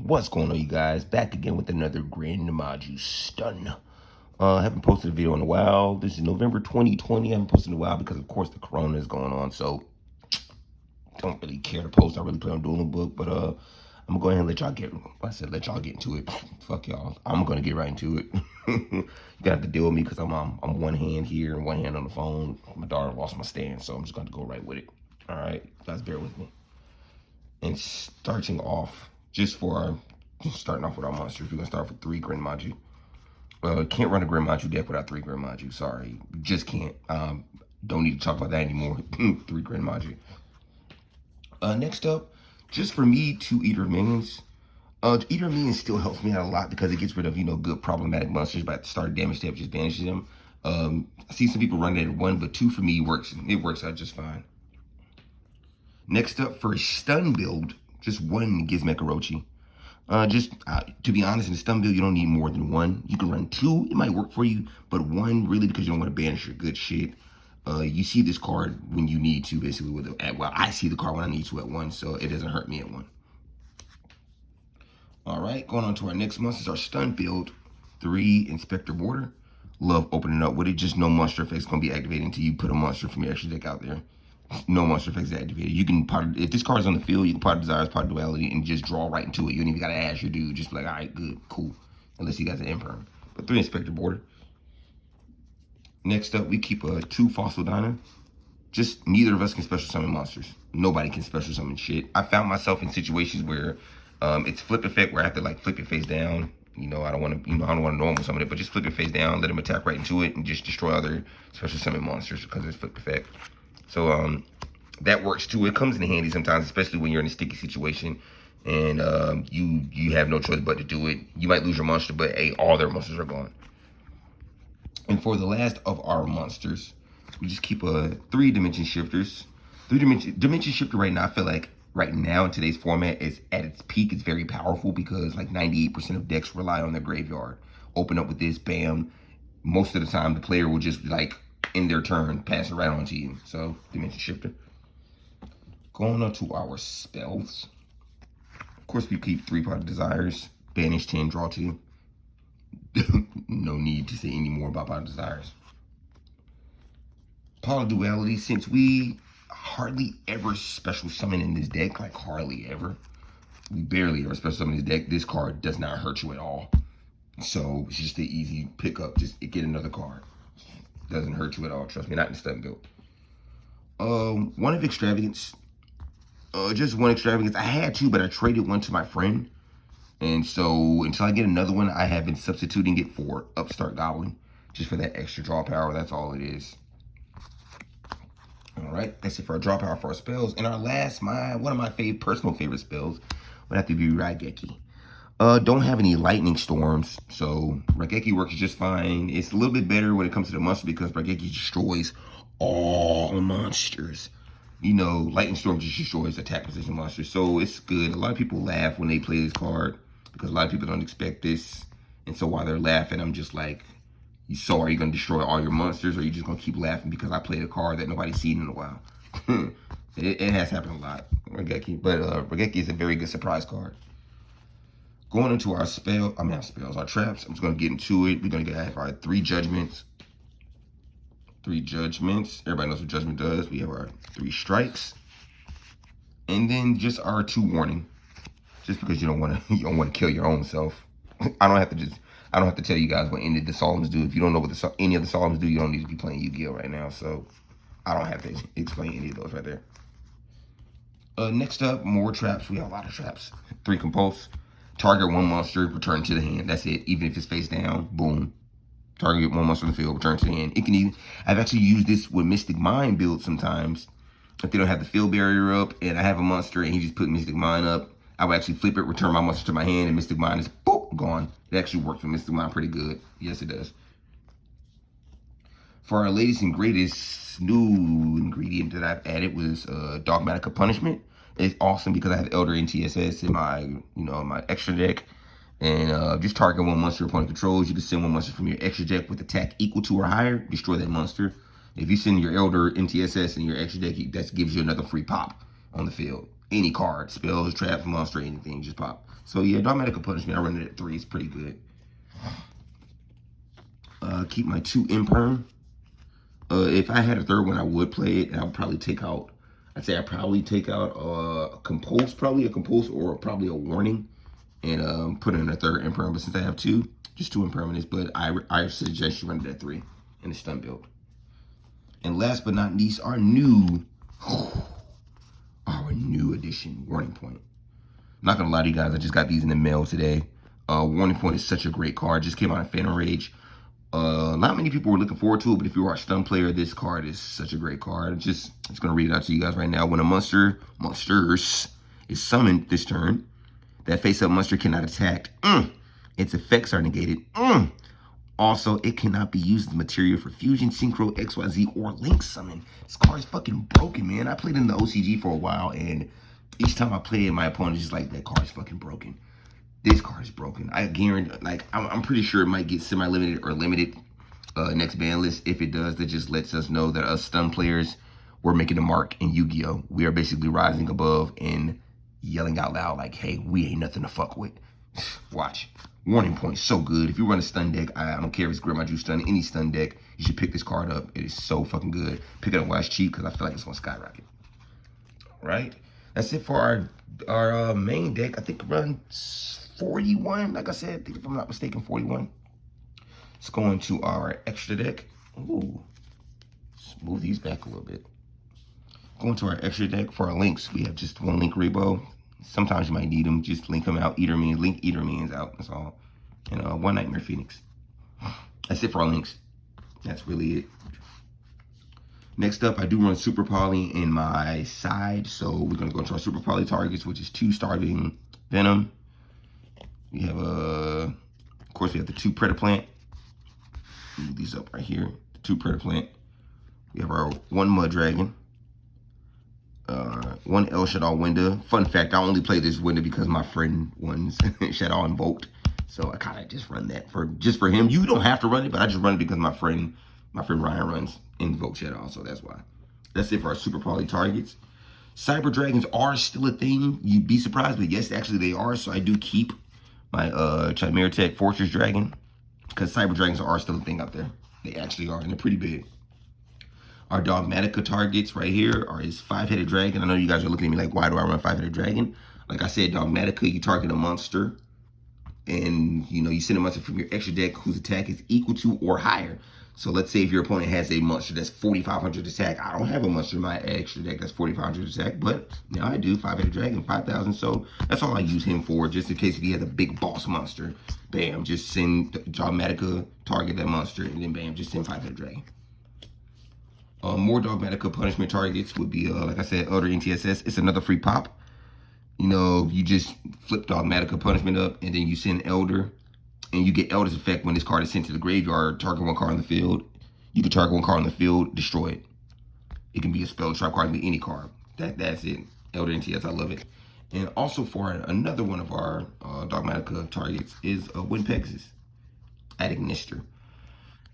What's going on, you guys? Back again with another Gren Maju stun. I haven't posted a video in a while. This is November 2020. I haven't posted in a while because, of course, the corona is going on. So, don't really care to post. I really plan on doing a book. But I'm going to go ahead and let y'all get, let y'all get into it. Fuck y'all. I'm going to get right into it. You're going to have to deal with me because I'm one hand here and one hand on the phone. My daughter lost my stand, so I'm just going to go right with it. All right? Guys, bear with me. And starting off, starting off with our monsters, we're going to start with 3 Gren Maju. Can't run a Gren Maju deck without 3 Gren Maju. Sorry. Just can't. Don't need to talk about that anymore. 3 Gren Maju. Next up, just for me, 2 Eater of Minions. Eater of Minions still helps me out a lot because it gets rid of, good problematic monsters, but at the start of damage step, just banishes them. I see some people run it at 1, but 2 for me works. It works out just fine. Next up, for a stun build, just 1 Gizmek Orochi. To be honest, in a stun build, you don't need more than 1. You can run 2, it might work for you, but 1 really because you don't want to banish your good shit. You see this card when you need to, basically. Well, I see the card when I need to at 1, so it doesn't hurt me at 1. All right, going on to our next monster is our stun build, 3 Inspector Border. Love opening up with it. Just no monster effects going to be activated until you put a monster from your extra deck out there. No monster effects activated. You can if this card's on the field, you can pot Desires, pot Duality, and just draw right into it. You don't even gotta ask your dude. Just be like, all right, good, cool. Unless you guys are Imperm. But 3 Inspector Border. Next up, we keep 2 Fossil Diner. Just neither of us can special summon monsters. Nobody can special summon shit. I found myself in situations where it's flip effect where I have to like flip it face down. I don't want to, I don't want to normal summon it, but just flip it face down, let him attack right into it, and just destroy other special summon monsters because it's flip effect. So that works too. It comes in handy sometimes, especially when you're in a sticky situation and you have no choice but to do it. You might lose your monster, but hey, all their monsters are gone. And for the last of our monsters, we just keep 3 Dimension Shifters. Dimension Shifter right now, I feel like right now in today's format is at its peak. It's very powerful because like 98% of decks rely on their graveyard. Open up with this, bam. Most of the time, the player will just like in their turn pass it right on to you. So Dimension Shifter. Going on to our spells. Of course, we keep 3 Pot of Desires, banish 10, draw 2. No need to say any more about Pot of Desires. Pot of Duality, since we hardly ever special summon in this deck, like hardly ever. We barely ever special summon in this deck. This card does not hurt you at all. So it's just an easy pickup. Just get another card. Doesn't hurt you at all. Trust me, not in stun build. 1 of Extravagance. Just 1 Extravagance. I had 2, but I traded 1 to my friend. And so until I get another one, I have been substituting it for Upstart Goblin. Just for that extra draw power. That's all it is. All right, that's it for our draw power for our spells. And our last, one of my personal favorite spells would have to be Raigeki. Don't have any lightning storms, so Raigeki works just fine. It's a little bit better when it comes to the monster because Raigeki destroys all monsters. Lightning storm just destroys attack position monsters, so it's good. A lot of people laugh when they play this card because a lot of people don't expect this. And so while they're laughing, I'm just like, so are you going to destroy all your monsters, or are you just going to keep laughing because I played a card that nobody's seen in a while? it has happened a lot, Raigeki. But Raigeki is a very good surprise card. Going into our our traps. I'm just going to get into it. We're going to have our 3 Judgments. 3 Judgments. Everybody knows what Judgment does. We have our 3 Strikes. And then just our 2 Warning. Just because you don't want to kill your own self. I don't have to tell you guys what any of the Solemns do. If you don't know what any of the Solemns do, you don't need to be playing Yu-Gi-Oh right now. So I don't have to explain any of those right there. Next up, more traps. We have a lot of traps. 3 Compulse. Target 1 monster, return to the hand. That's it. Even if it's face down, boom. Target 1 monster on the field, return to the hand. It can even, I've actually used this with Mystic Mind builds sometimes. If they don't have the field barrier up and I have a monster and he just put Mystic Mind up, I would actually flip it, return my monster to my hand, and Mystic Mind is boop, gone. It actually works with Mystic Mind pretty good. Yes, it does. For our latest and greatest new ingredient that I've added was Dogmatica Punishment. It's awesome because I have Elder NTSS in my, my extra deck. And just target 1 monster your opponent controls. You can send 1 monster from your extra deck with attack equal to or higher. Destroy that monster. If you send your Elder NTSS in your extra deck, that gives you another free pop on the field. any card, spells, traps, monster, anything, just pop. So yeah, Dogmatic Punishment, I run it at 3. It's pretty good. Keep my 2 Imperm. If I had a third one, I would play it, and I'd probably take out, I'd probably take out a Compulse, or probably a Warning, and put in a third Imperm. But since I have 2, just 2 Impermanents, but I suggest you run it at 3 in the stun build. And last but not least, our new edition, Warning Point. I'm not gonna lie to you guys, I just got these in the mail today. Warning Point is such a great card. Just came out in Phantom Rage. Not many people were looking forward to it, but if you are a stun player, this card is such a great card. I'm just gonna read it out to you guys right now. When a monsters is summoned this turn, that face-up monster cannot attack. Its effects are negated. Also, it cannot be used as material for fusion, synchro, XYZ, or link summon. This card is fucking broken, man. I played in the OCG for a while, and each time I play it, my opponent is just like, that card is fucking broken. This card is broken. I guarantee, like, I'm pretty sure it might get semi-limited or limited next ban list. If it does, that just lets us know that us stun players, we're making a mark in Yu-Gi-Oh! We are basically rising above and yelling out loud like, hey, we ain't nothing to fuck with. Watch. Warning Point, so good. If you run a stun deck, I don't care if it's Gren, Maju stun, any stun deck, you should pick this card up. It is so fucking good. Pick it up while it's cheap, because I feel like it's going to skyrocket. All right. That's it for our main deck. I think it runs 41. Like I said, I think if I'm not mistaken, 41. Let's go into our extra deck. Ooh. Let's move these back a little bit. Going to our extra deck for our links. We have just 1 link Rebo. Sometimes you might need them. Just link them out. Link Eater Means out. That's all. And 1 Nightmare Phoenix. That's it for our links. That's really it. Next up, I do run Super Poly in my side. So we're going to go into our Super Poly targets, which is 2 Starving Venom. We have, of course, we have the 2 Predaplant. Move these up right here. The 2 Predaplant. We have our 1 Mud Dragon. 1 El Shaddai Window. Fun fact, I only play this window because my friend won Shadow Invoked. So I kind of just run that just for him. You don't have to run it, but I just run it because my friend Ryan runs Invoke Shadow, so that's why. That's it for our Super Poly targets. Cyber Dragons are still a thing. You'd be surprised, but yes, actually they are. So I do keep my Chimera Tech Fortress Dragon, because Cyber Dragons are still a thing out there. They actually are, and they're pretty big. Our Dogmatica targets right here are his 5-headed dragon. I know you guys are looking at me like, why do I run 5-headed dragon? Like I said, Dogmatica, you target a monster, and you send a monster from your extra deck whose attack is equal to or higher. So let's say if your opponent has a monster that's 4,500 attack. I don't have a monster in my extra deck that's 4,500 attack, but now I do. 5-headed dragon, 5,000. So that's all I use him for, just in case if he has a big boss monster. Bam, just send Dogmatica, target that monster, and then bam, just send 5-headed dragon. More Dogmatica punishment targets would be, like I said, Elder NTSS. It's another free pop. You just flip Dogmatica punishment up, and then you send Elder, and you get Elder's effect when this card is sent to the graveyard. Target 1 card on the field. You can target 1 card on the field, destroy it. It can be a spell, trap card, it can be any card. That's it. Elder NTS, I love it. And also for another one of our Dogmatica targets is Wind Pegasus, Adagnister.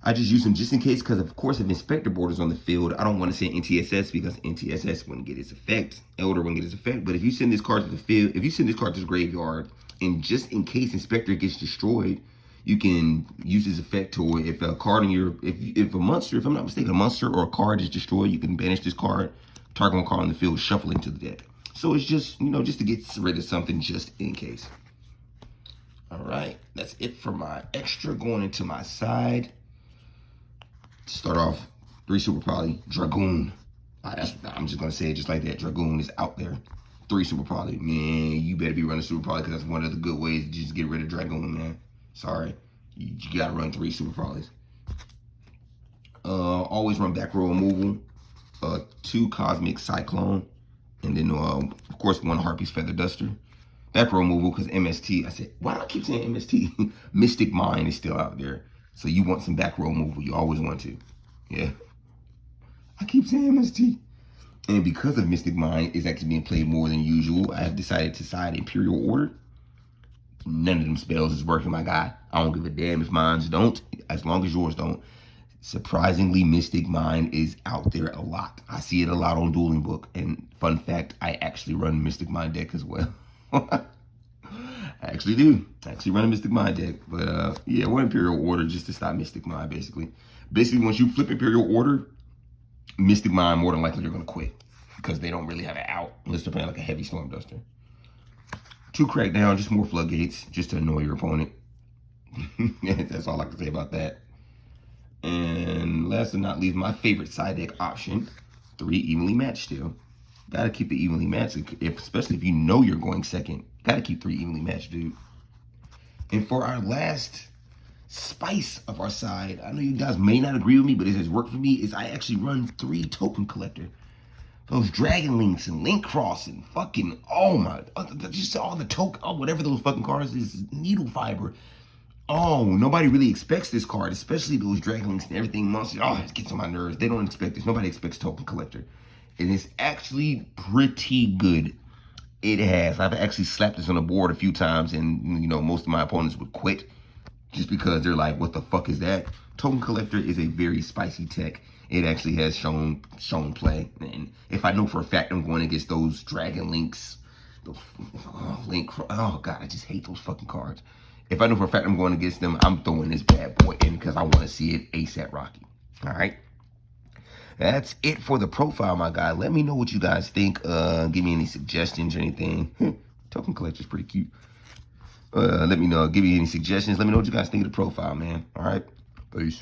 I just use them just in case, because of course if Inspector Border's on the field, I don't want to send NTSS because NTSS wouldn't get its effect. Elder wouldn't get its effect. But if you send this card to the field, if you send this card to the graveyard, and just in case Inspector gets destroyed, you can use this effect to, if a card in your, if a monster, if I'm not mistaken, a monster or a card is destroyed, you can banish this card, target 1 card on the field, shuffle into the deck. So it's just, just to get rid of something just in case. All right, that's it for my extra. Going into my side. Start off 3 Super Poly, Dragoon. I'm just gonna say it just like that. Dragoon is out there. 3 Super Poly, man. You better be running Super Poly because that's one of the good ways to just get rid of Dragoon, man. Sorry, you gotta run 3 Super Polys. Always run back row removal. 2 Cosmic Cyclone, and then of course 1 Harpy's Feather Duster. Back row removal because MST. I said, why do I keep saying MST? Mystic Mind is still out there. So you want some back row removal. You always want to. Yeah. I keep saying MST. And because of Mystic Mind is actually being played more than usual, I have decided to side Imperial Order. None of them spells is working, my guy. I don't give a damn if mine don't, as long as yours don't. Surprisingly, Mystic Mind is out there a lot. I see it a lot on Dueling Book. And fun fact, I actually run Mystic Mind deck as well. I actually do. I actually run a Mystic Mind deck. But yeah, one Imperial Order just to stop Mystic Mind, basically. Basically, once you flip Imperial Order, Mystic Mind, more than likely, they're going to quit. Because they don't really have an out unless they're playing like a heavy Storm Duster. 2 Crackdown, just more Floodgates, just to annoy your opponent. That's all I can say about that. And last but not least, my favorite side deck option, 3 Evenly Matched still. Gotta keep the evenly matched, especially if you know you're going second. Gotta keep 3 evenly matched, dude. And for our last spice of our side, I know you guys may not agree with me, but it has worked for me, is I actually run 3 Token Collector. Those Dragon Links and Link Cross and fucking, oh my, just all the token, oh, whatever those fucking cards is, Needle Fiber. Oh, nobody really expects this card, especially those Dragon Links and everything. Monsters, oh, it gets on my nerves. They don't expect this. Nobody expects Token Collector. And it's actually pretty good. It has. I've actually slapped this on the board a few times, and, you know, most of my opponents would quit just because they're like, what the fuck is that? Token Collector is a very spicy tech. It actually has shown play. And if I know for a fact I'm going against those Dragon Links, those, oh God, I just hate those fucking cards. If I know for a fact I'm going against them, I'm throwing this bad boy in because I want to see it ASAP Rocky. All right. That's it for the profile, my guy. Let me know what you guys think. Give me any suggestions or anything. Token Collector's pretty cute. Let me know. Give me any suggestions. Let me know what you guys think of the profile, man. All right. Peace.